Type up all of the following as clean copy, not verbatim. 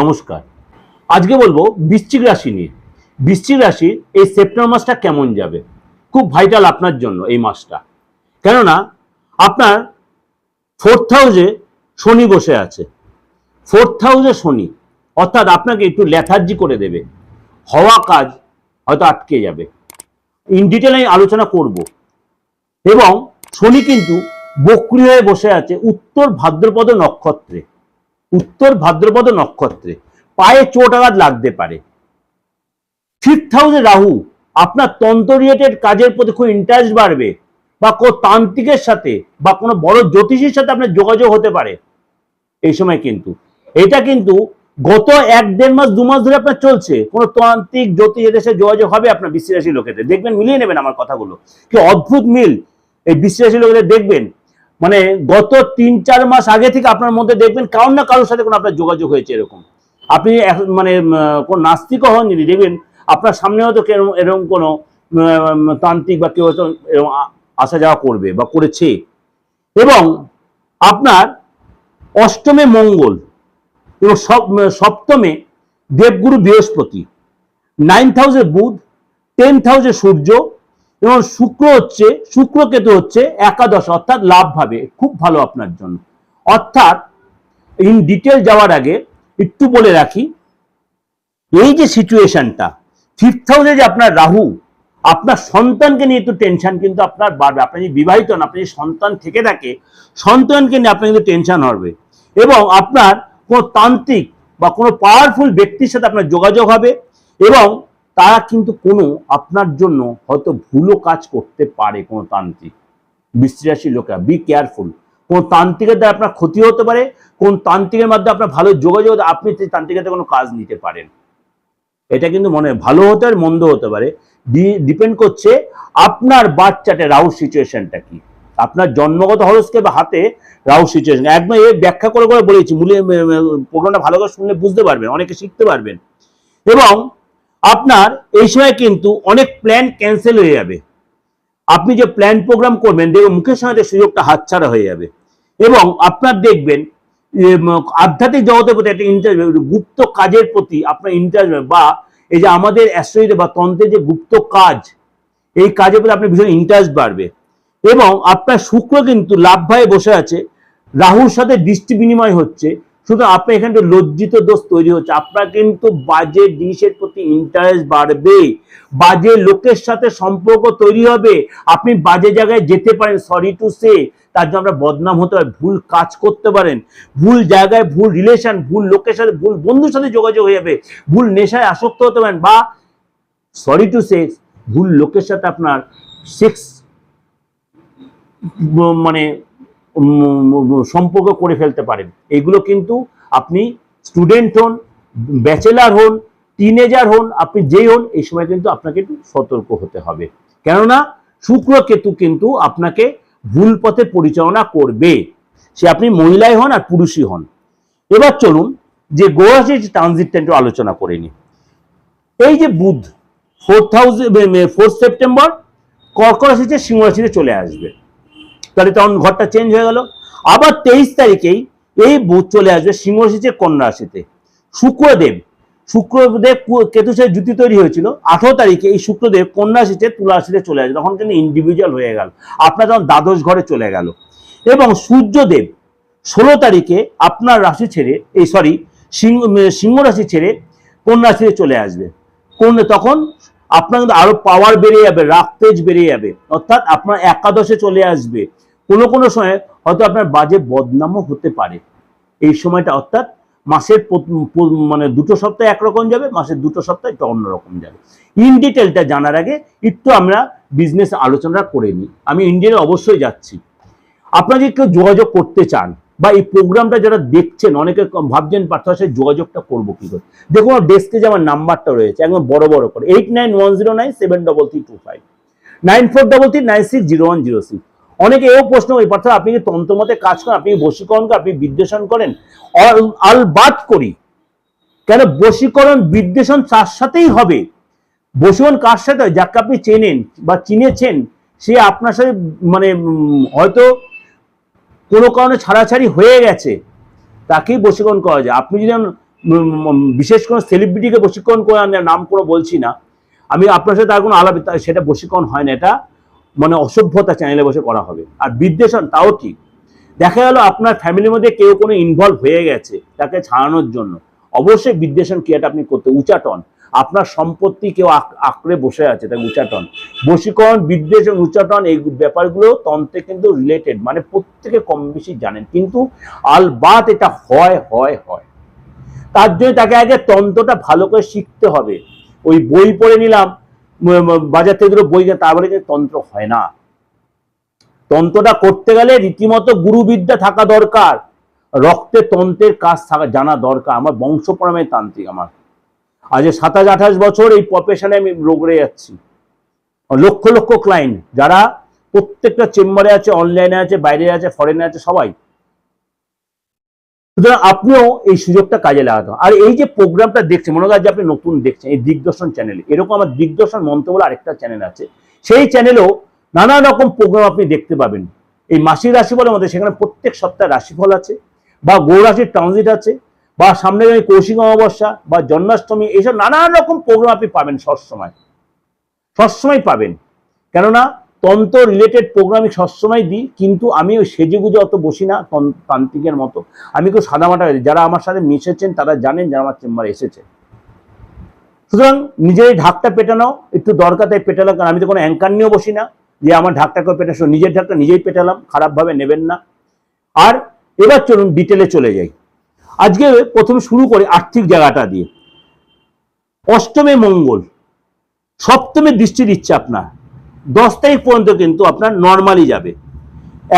নমস্কার। আজকে বলবো বৃশ্চিক রাশি নিয়ে। বৃশ্চিক রাশির এই সেপ্টেম্বর মাসটা কেমন যাবে, খুব ভাইটাল আপনার জন্য এই মাসটা। কেননা আপনার 4th হাউসে শনি বসে আছে। 4th হাউসে শনি অর্থাৎ আপনাকে একটু লেথার্জি করে দেবে, হওয়া কাজ হয়তো আটকে যাবে। ইন ডিটেল আমি আলোচনা করব। এবং শনি কিন্তু বক্রী হয়ে বসে আছে উত্তর ভাদ্রপদ নক্ষত্রে। উত্তর ভাদ্রপদ নক্ষত্রে পায়ে চোট আঘাত লাগতে পারে। 5th হাউসে রাহু আপনার তন্ত্র রিলেটেড কাজের প্রতি খুব ইন্টারেস্ট বাড়বে, বা কোনো তান্ত্রিকের সাথে বা কোনো বড় জ্যোতিষীর সাথে আপনার যোগাযোগ হতে পারে এই সময়। কিন্তু এটা কিন্তু গত 1-1.5 মাস 2 মাস ধরে আপনার চলছে। কোনো তান্ত্রিক জ্যোতিষ এদের সাথে যোগাযোগ হবে আপনার বৃশ্চিক রাশির লোকেদের। দেখবেন, মিলিয়ে নেবেন আমার কথাগুলো, কি অদ্ভুত মিল এই বৃশ্চিক রাশির লোকেদের। দেখবেন মানে গত 3-4 মাস আগে থেকে আপনার মধ্যে দেখবেন কারোর না কারোর সাথে কোনো আপনার যোগাযোগ হয়েছে এরকম। আপনি মানে কোন নাস্তিকও হন যদি, দেখবেন আপনার সামনে হয়তো এরকম কোনো তান্ত্রিক বা কেউ হয়তো এরকম আসা যাওয়া করবে বা করেছে। এবং আপনার অষ্টমে মঙ্গল এবং সপ্তমে দেবগুরু বৃহস্পতি, 9th হাউসে বুধ, 10th হাউসে সূর্য এবং শুক্র কেতু হচ্ছে একাদশ, অর্থাৎ লাভ ভাবে খুব ভালো আপনার জন্য। অর্থাৎ ইন ডিটেল যাওয়ার আগে একটু বলে রাখি, এই যে সিচুয়েশনটা 5th হাউসে যে আপনার রাহু, আপনার সন্তানকে নিয়ে একটু টেনশন কিন্তু আপনার বাড়বে। আপনি যদি বিবাহিত হন, আপনি যদি সন্তান থেকে থাকে, সন্তানকে নিয়ে আপনার কিন্তু টেনশন হবে। এবং আপনার কোনো তান্ত্রিক বা কোনো পাওয়ারফুল ব্যক্তির সাথে আপনার যোগাযোগ হবে, এবং তারা কিন্তু কোনো আপনার জন্য হয়তো ভুলও কাজ করতে পারে। কোনো তান্ত্রিক, বৃশ্চিক রাশির লোকেরা বি কেয়ারফুল। কোন তান্ত্রিকের দ্বারা আপনার ক্ষতি হতে পারে, কোন তান্ত্রিকের মাধ্যমে আপনার ভালো যোগাযোগ, আপনি সেই তান্ত্রিকের কোনো কাজ নিতে পারেন। এটা কিন্তু মনে ভালো হতে পারে, মন্দ হতে পারে, ডিপেন্ড করছে আপনার বাচ্চাটা রাহু সিচুয়েশনটা কি, আপনার জন্মগত হরস্কোপ হাতে রাহু সিচুয়েশন। একদম এই ব্যাখ্যা করে করে বলেছি, মূলে প্রোগ্রামটা ভালো করে শুনলে বুঝতে পারবেন, অনেকে শিখতে পারবেন। এবং আপনার এই সময় কিন্তু অনেক প্ল্যান ক্যান্সেল হয়ে যাবে। আপনি যে প্ল্যান প্রোগ্রাম করবেন, দেখবেন মুখের সঙ্গে সুযোগটা হাতছাড়া হয়ে যাবে। এবং আপনার দেখবেন আধ্যাত্মিক জগতের প্রতি একটা ইন্টারেস্ট, গুপ্ত কাজের প্রতি আপনার ইন্টারেস্ট, বা এই যে আমাদের অ্যাস্ট্রোলজি বা তন্ত্রের যে গুপ্ত কাজ, এই কাজের প্রতি আপনার ভীষণ ইন্টারেস্ট বাড়বে। এবং আপনার শুক্র কিন্তু লাভ ভাবে বসে আছে, রাহুর সাথে দৃষ্টি বিনিময় হচ্ছে, সুতরাং আপনার এখানে লজ্জিত দোষ তৈরি হচ্ছে। আপনার কিন্তু বাজে জিনিসের প্রতি ইন্টারেস্ট বাড়বে, বাজে লোকের সাথে সম্পর্ক তৈরি হবে, আপনি বাজে জায়গায় যেতে পারেন, সরি টু সে, তার জন্য আপনার বদনাম হতে পারে, ভুল কাজ করতে পারেন, ভুল জায়গায় ভুল রিলেশন, ভুল লোকের সাথে, ভুল বন্ধুর সাথে যোগাযোগ হয়ে যাবে, ভুল নেশায় আসক্ত হতে পারেন, বা সরি টু সে ভুল লোকের সাথে আপনার সেক্স মানে সম্পর্ক করে ফেলতে পারেন। এগুলো কিন্তু আপনি স্টুডেন্ট হন, ব্যাচেলার হন, টিনেজার হন, আপনি যেই হন, এই সময় কিন্তু আপনাকে একটু সতর্ক হতে হবে। কেননা শুক্র কেতু কিন্তু আপনাকে ভুল পথে পরিচালনা করবে, সে আপনি মহিলাই হন আর পুরুষই হন। এবার চলুন যে গ্রহ রাশির ট্রানজিটটা একটু আলোচনা করে নিই। এই যে বুধ 4 সেপ্টেম্বর কর্ক রাশিতে সিংহ রাশিতে চলে আসবে, তাহলে তখন ঘরটা চেঞ্জ হয়ে গেল। আবার 23 তারিখেই এই বুধ চলে আসবে সিংহ রাশিতে কন্যা রাশিতে। শুক্রদেব কেতুর সাথে জুতি তৈরি হয়েছিল, 18 তারিখে এই শুক্রদেব কন্যা রাশিতে তুলা রাশিতে চলে আসবে, তখন কিন্তু ইন্ডিভিজুয়াল হয়ে গেল, আপনার তখন দ্বাদশ ঘরে চলে গেল। এবং সূর্যদেব 16 তারিখে আপনার রাশি ছেড়ে সিংহ রাশি ছেড়ে কন্যা রাশিতে চলে আসবে। তখন আপনার কিন্তু আরো পাওয়ার বেড়ে যাবে, রাগ তেজ বেড়ে যাবে, অর্থাৎ আপনার একাদশে চলে আসবে। কোনো কোনো সময় হয়তো আপনার বাজে বদনামও হতে পারে এই সময়টা। অর্থাৎ মাসের মানে 2 সপ্তাহ একরকম যাবে, মাসের 2 সপ্তাহ একটু অন্যরকম যাবে। ইন ডিটেলটা জানার আগে একটু আমরা বিজনেস আলোচনা করে নিই। আমি ইন্ডিয়ানে অবশ্যই যাচ্ছি। আপনারা যদি কেউ যোগাযোগ করতে চান, বা এই প্রোগ্রামটা যারা দেখছেন, অনেকে ভাবছেন পার্থর সাথে যোগাযোগটা করবো কি করে, দেখুন ডেস্কে যে আমার নাম্বারটা রয়েছে একদম বড় বড় করে, 8910973325, 9433960106। অনেকে এও প্রশ্ন করি, পার্থ আপনি কি তন্ত্রমতে কাজ করেন, আপনি বশীকরণ করেন, আপনি বিদ্বেষণ করেন? আলবাত করি। কেন বশীকরণ বিদ্বেষণ তার সাথেই হবে। বশীকরণ কার সাথে হয়? যাকে আপনি চেনেন বা চিনেছেন, সে আপনার সাথে মানে হয়তো কোনো কারণে ছাড়াছাড়ি হয়ে গেছে, তাকেই বশীকরণ করা যায়। আপনি যদি বিশেষ কোনো সেলিব্রিটিকে বশীকরণ করে নাম করে বলছি না, আমি আপনার সাথে আর কোনো আলাপ, সেটা বশীকরণ হয় না, এটা মানে অসভ্যতা চ্যানেলে বসে করা হবে। আর বিদ্বেষণ তাও ঠিক, দেখা গেল আপনার ফ্যামিলির মধ্যে কেউ কোনো ইনভলভ হয়ে গেছে তাকে ছাড়ানোর জন্য, অবশ্যই বিদ্বেষণ ক্রিয়াটা আপনি করতে, উচাটন, আপনার সম্পত্তি কেউ আঁকড়ে বসে আছে তাকে উচাটন, বশীকরণ, বিদ্বেষণ, উচাটন, এই ব্যাপারগুলো তন্ত্রে কিন্তু রিলেটেড, মানে প্রত্যেকে কম বেশি জানেন, কিন্তু আলবাত এটা হয় হয় হয়। তার জন্য তাকে আগে তন্ত্রটা ভালো করে শিখতে হবে। ওই বই পড়ে নিলাম বাজার থেকে দুটো বই, তারপরে কিন্তু তন্ত্র হয় না। তন্ত্রটা করতে গেলে রীতিমতো গুরুবিদ্যা থাকা দরকার, রক্তে তন্ত্রের কাজ থাকা জানা দরকার। আমার বংশ পরমে তান্ত্রিক, আমার আজ 27-28 বছর এই প্রফেশনে আমি রোগড়ে যাচ্ছি, লক্ষ লক্ষ ক্লায়েন্ট যারা প্রত্যেকটা চেম্বারে আছে, অনলাইনে আছে, বাইরে আছে, ফরেনে আছে, সবাই। সুতরাং আপনিও এই সুযোগটা কাজে লাগাতে। আর এই যে প্রোগ্রামটা দেখছেন, মনে হয় যে আপনি নতুন দেখছেন এই দিগদর্শন চ্যানেলে, এরকম আমার দিগদর্শন মন্ত্র বলে আরেকটা চ্যানেল আছে, সেই চ্যানেলেও নানা রকম প্রোগ্রাম আপনি দেখতে পাবেন। এই মাসিক রাশিফলের মধ্যে সেখানে প্রত্যেক সপ্তাহে রাশিফল আছে, বা গৌরাশির ট্রানজিট আছে, বা সামনে কৌশিক অমাবস্যা বা জন্মাষ্টমী, এইসব নানান রকম প্রোগ্রাম আপনি পাবেন সবসময় পাবেন। কেননা তন্ত্র রিলেটেড প্রোগ্রাম আমি সবসময় দিই, কিন্তু আমি ওই সেজেগুজে অত বসি না তান্ত্রিকের মতো, আমি কেউ সাদামাটা, যারা আমার সাথে মিশেছেন তারা জানেন, যারা আমার চেম্বারে এসেছে। সুতরাং নিজের ঢাকটা পেটানো একটু দরকার, তাই পেটালাম, কারণ আমি তো কোনো অ্যাঙ্কার নিয়েও বসি না যে আমার ঢাকটাকে পেটানো, নিজের ঢাকটা নিজেই পেটালাম, খারাপভাবে নেবেন না। আর এবার চলুন ডিটেলে চলে যাই। আজকে প্রথমে শুরু করি আর্থিক জায়গাটা দিয়ে। অষ্টমে মঙ্গল, সপ্তমে দৃষ্টি দিচ্ছে আপনার, 10 তারিখ পর্যন্ত কিন্তু আপনার নর্মালি যাবে।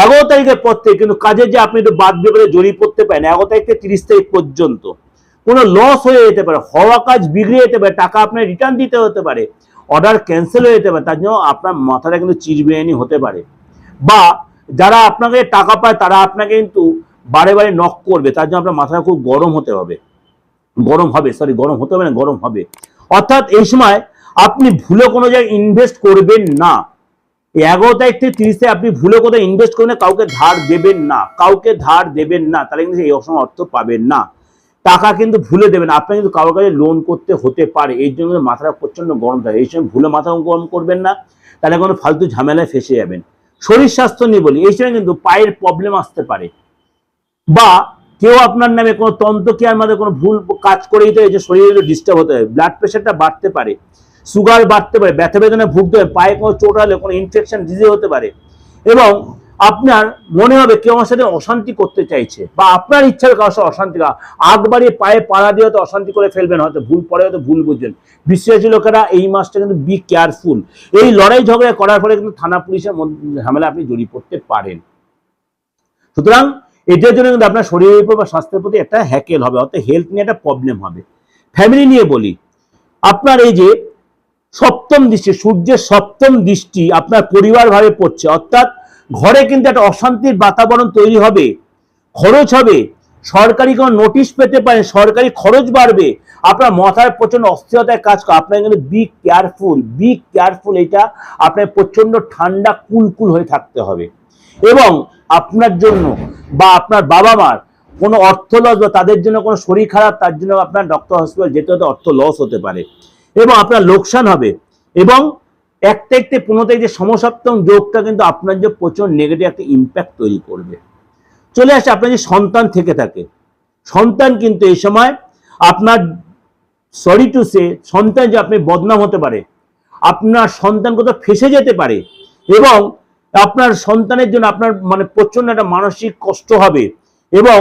11 তারিখের পর থেকে কিন্তু কাজের যে আপনি একটু বাদ বিবাদে জড়িয়ে পড়তে পারেন, 11 তারিখ থেকে 30 তারিখ পর্যন্ত কোনো লস হয়ে যেতে পারে, হওয়া কাজ বিগড়ে যেতে পারে, টাকা আপনার রিটার্ন দিতে হতে পারে, অর্ডার ক্যান্সেল হয়ে যেতে পারে, তার জন্য আপনার মাথাটা কিন্তু চিরবিরানি হতে পারে। বা যারা আপনাকে টাকা পায় তারা আপনাকে কিন্তু বারে বারে নক করবে, তার জন্য আপনার মাথাটা খুব গরম হতে হবে, গরম হতে হবে না, গরম হবে। অর্থাৎ এই সময় আপনি ভুলে কোনো জায়গায় ইনভেস্ট করবেন না। 11 তারিখ থেকে 30 তারিখ আপনি ভুলে কোথাও ইনভেস্ট করবেন না, কাউকে ধার দেবেন না, তাহলে কিন্তু এই সময় অর্থ পাবেন না। টাকা কিন্তু ভুলে দেবেন, আপনার কিন্তু কারোর কাছে লোন করতে হতে পারে, এই জন্য মাথাটা প্রচন্ড গরম থাকে। এই সময় ভুলে মাথা গরম করবেন না, তাহলে কোনো ফালতু ঝামেলায় ফেসে যাবেন। শরীর স্বাস্থ্য নিয়ে বলি, এই সময় কিন্তু পায়ের প্রবলেম আসতে পারে, বা কেউ আপনার নামে কোনো তন্ত্র কেয়ার মধ্যে কোনো ভুল কাজ করে দিতে, এই যে শরীরে ডিস্টার্ব হতে পারে, ব্লাড প্রেশারটা বাড়তে পারে, সুগার বাড়তে পারে, ব্যথা বেদনা ভুগতে পারে, পায়ে কোনো চোট হলে কোনো ইনফেকশন ডিজিজ হতে পারে, এবং আপনার মনে হবে কেউ আমার সাথে অশান্তি করতে চাইছে, বা আপনার ইচ্ছার কারোর সাথে অশান্তি, আগ বাড়িয়ে পায়ে পাড়া দিয়ে হয়তো অশান্তি করে ফেলবেন, হয়তো ভুল পরে হয়তো ভুল বুঝছেন। বিশ্বাসী লোকেরা এই মাসটা কিন্তু বি কেয়ারফুল, এই লড়াই ঝগড়া করার ফলে কিন্তু থানা পুলিশের ঝামেলা আপনি জড়িয়ে পড়তে পারেন। সুতরাং এটার জন্য কিন্তু আপনার শরীরের উপর বা স্বাস্থ্যের প্রতি একটা হ্যাকেল হবে, অর্থাৎ হেলথ নিয়ে একটা প্রবলেম হবে। ফ্যামিলি নিয়ে বলি, আপনার এই যে সপ্তম দৃষ্টি, সূর্যের সপ্তম দৃষ্টি আপনার পরিবার ভাবে পড়ছে, অর্থাৎ ঘরে কিন্তু একটা অশান্তির বাতাবরণ তৈরি হবে, খরচ হবে, সরকারি কোনো নোটিশ পেতে পারেন, সরকারি খরচ বাড়বে, আপনার মাথায় প্রচন্ড অস্থিরতায় কাজ করে। আপনার কিন্তু বি কেয়ারফুল, এটা আপনার প্রচন্ড ঠান্ডা কুল হয়ে থাকতে হবে। এবং আপনার জন্য বা আপনার বাবা মার কোনো অর্থ লস, বা তাদের জন্য কোনো শরীর খারাপ, তার জন্য আপনার ডক্টর হসপিটাল যেতে হতে অর্থ লস হতে পারে, এবং আপনার লোকসান হবে। এবং 1 তারিখ থেকে 15 তারিখ যে সমসপ্তম যোগটা কিন্তু আপনার যে প্রচন্ড নেগেটিভ একটা ইম্প্যাক্ট তৈরি করবে। চলে আসে আপনার যে সন্তান থেকে থাকে, সন্তান কিন্তু এই সময় আপনার সরি টু সে, সন্তান যে আপনি বদনাম হতে পারে, আপনার সন্তান কোথাও ফেসে যেতে পারে, এবং আপনার সন্তানের জন্য আপনার মানে প্রচন্ড একটা মানসিক কষ্ট হবে, এবং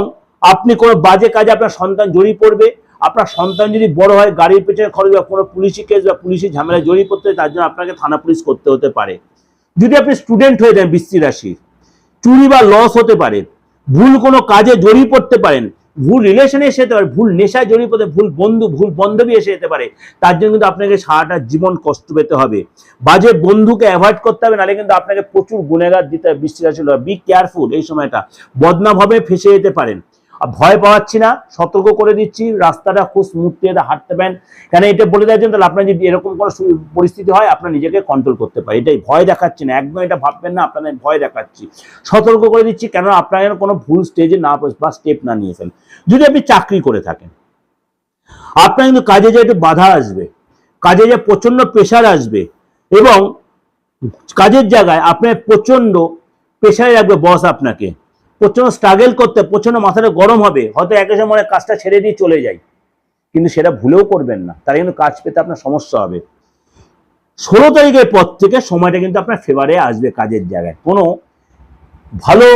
আপনি কোনো বাজে কাজে আপনার সন্তান জড়িয়ে পড়বে। আপনার সন্তান যদি বড় হয়, গাড়ির পেছনে খরচ বা কোনো পুলিশি কেস বা পুলিশি ঝামেলায় জড়িয়ে পড়তে, তার জন্য আপনাকে থানা পুলিশ করতে হতে পারে। যদি আপনি স্টুডেন্ট হয়ে যান বৃশ্চিক রাশির, চুরি বা লস হতে পারে, ভুল কোনো কাজে জড়িয়ে পড়তে পারেন, ভুল রিলেশনে এসে যেতে পারে, ভুল নেশায় জড়িয়ে পড়তে, ভুল বান্ধবী এসে যেতে পারে, তার জন্য কিন্তু আপনাকে সারাটা জীবন কষ্ট পেতে হবে। বাজে বন্ধুকে অ্যাভয়েড করতে হবে, নাহলে কিন্তু আপনাকে প্রচুর গুণেগার দিতে হবে। বৃশ্চিক রাশি বি কেয়ারফুল, এই সময়টা বদনাম হবে, ফেসে যেতে পারেন। ভয় পাওয়াচ্ছি না, সতর্ক করে দিচ্ছি, রাস্তাটা খুব স্মুথলি হাঁটতে পারেন। কেন এটা বলে দেওয়ার জন্য, তাহলে আপনার যদি এরকম কোনো পরিস্থিতি হয় আপনার নিজেকে কন্ট্রোল করতে পারে, এটাই। ভয় দেখাচ্ছি না, একদম এটা ভাববেন না আপনাদের ভয় দেখাচ্ছি, সতর্ক করে দিচ্ছি, কেন আপনার কোনো ভুল স্টেজে না বা স্টেপ না নিয়ে ফেলেন। যদি আপনি চাকরি করে থাকেন, আপনার কিন্তু কাজে যে একটু বাধা আসবে, কাজে যে প্রচন্ড প্রেশার আসবে, এবং কাজের জায়গায় আপনার প্রচন্ড প্রেশারে রাখবে বস, আপনাকে প্রচন্ড স্ট্রাগল করতে, প্রচন্ড মাথাটা গরম হবে, হয়তো একই সময় কাজটা ছেড়ে দিয়ে চলে যাই, কিন্তু সেটা ভুলেও করবেন না, তাহলে কিন্তু কাজ পেতে আপনার সমস্যা হবে। 16 তারিখের পর থেকে সময়টা কিন্তু আপনার ফেভারে আসবে কাজের জায়গায়। কোনো ভালো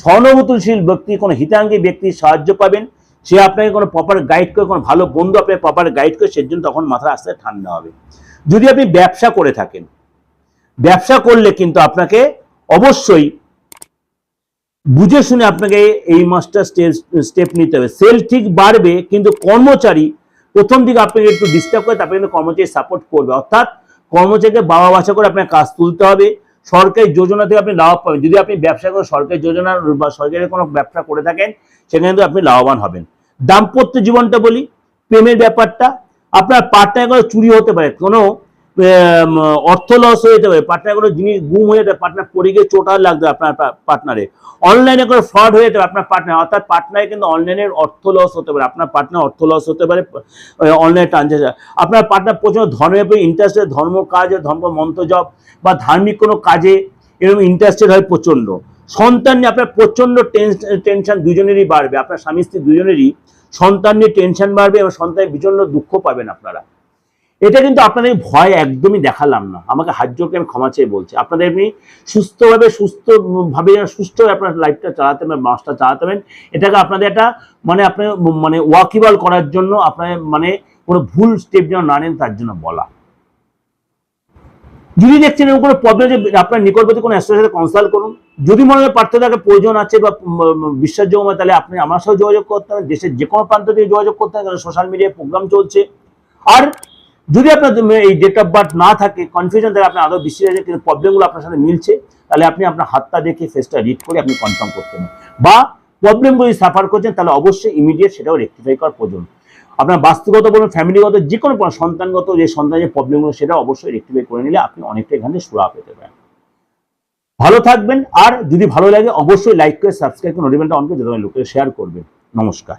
সহানুভূতিশীল ব্যক্তি, কোনো হিতাঙ্গী ব্যক্তির সাহায্য পাবেন, সে আপনাকে কোনো প্রপার গাইড করে, কোনো ভালো বন্ধু আপনাকে প্রপার গাইড করে, সেজন্য তখন মাথা আস্তে ঠান্ডা হবে। যদি আপনি ব্যবসা করে থাকেন, ব্যবসা করলে কিন্তু আপনাকে অবশ্যই বুঝে শুনে আপনাকে এই মাসটা স্টেপ নিতে হবে। সেল ঠিক বাড়বে, কিন্তু কর্মচারী প্রথম দিকে আপনাকে একটু ডিস্টার্ব করে, তারপরে কিন্তু কর্মচারী সাপোর্ট করবে, অর্থাৎ কর্মচারীকে বাবা বাছা করে আপনার কাজ তুলতে হবে। সরকারি যোজনা থেকে আপনি লাভ পাবেন। যদি আপনি ব্যবসা করে সরকারি যোজনা বা সরকারি কোনো ব্যবসা করে থাকেন, সেখানে কিন্তু আপনি লাভবান হবেন। দাম্পত্য জীবনটা বলি, প্রেমের ব্যাপারটা, আপনার পার্টনার করে চুরি হতে পারে, কোনো অর্থ লস হয়ে যেতে পারে, পার্টনার কোনো জিনিস গুম হয়ে যেতে পারে, পার্টনার পড়ে গিয়ে চোট লাগবে আপনার পার্টনারে, অনলাইনে করে ফ্রড হয়ে যেতে পারে আপনার পার্টনার, অর্থাৎ পার্টনারে কিন্তু অনলাইনের অর্থ লস হতে পারে, আপনার পার্টনার অর্থ লস হতে পারে অনলাইনে ট্রানজাকশন। আপনার পার্টনার প্রচন্ড ধর্মের উপরে ইন্টারেস্টেড, ধর্ম কাজ, ধর্ম মন্ত্র জপ বা ধার্মিক কোনো কাজে এরকম ইন্টারেস্টেড হয় প্রচন্ড। সন্তান নিয়ে আপনার প্রচন্ড টেনশন দুজনেরই বাড়বে, আপনার স্বামী স্ত্রী দুজনেরই সন্তান নিয়ে টেনশন বাড়বে, এবং সন্তানের ভীষণ দুঃখ পাবেন আপনারা। এটা কিন্তু আপনাদের ভয় একদমই দেখালাম না, আমাকে হাত জোর করে আমি ক্ষমা চেয়ে বলছি। আপনাদের এমনি সুস্থভাবে সুস্থভাবে আপনার লাইফটা চালাতে হবে, মাসটা চালাতে হবেন। এটাকে আপনাদের একটা আপনি ওয়াকিবল করার জন্য আপনার কোনো ভুল স্টেপ যেন না নেন, তার জন্য বলা। যদি দেখছেন এরকম কোনো প্রবলেম, যে আপনার নিকটবর্তী কোনো অ্যাস্ট্রোলজারের সাথে কনসাল্ট করুন। যদি মনে হয় পার্থক্য থাকে, প্রয়োজন আছে বা বিশ্বাসযোগ্য হয়, তাহলে আপনি আমার সাথে যোগাযোগ করতে হবে, দেশের যে কোনো প্রান্ত থেকে যোগাযোগ করতে হবে, কারণ সোশ্যাল মিডিয়ায় প্রোগ্রাম চলছে। আর যদি আপনার এই ডেট অফ বার্থ না থাকে, কনফিউশন থাকে, আপনি আদৌ বিশ্বাস আছে কিন্তু প্রবলেমগুলো আপনার সাথে মিলছে, তাহলে আপনি আপনার হাতটা দেখে ফেসটা রিড করে আপনি কনফার্ম করতে হবে। বা প্রবলেমগুলো সাফার করছেন, তাহলে অবশ্যই ইমিডিয়েট সেটাও রেকটিফাই করার প্রয়োজন। আপনার বাস্তুগত বলুন, ফ্যামিলিগত, যে কোনো সন্তানগত যে সন্তানের প্রবলেমগুলো, সেটা অবশ্যই রেকটিফাই করে নিলে আপনি অনেকটা এখানে সুরা পেতে পারেন। ভালো থাকবেন। আর যদি ভালো লাগে অবশ্যই লাইক করে, সাবস্ক্রাইব করে, নোটিফিকেশনটা অন করে যত লোকের শেয়ার করবেন। নমস্কার।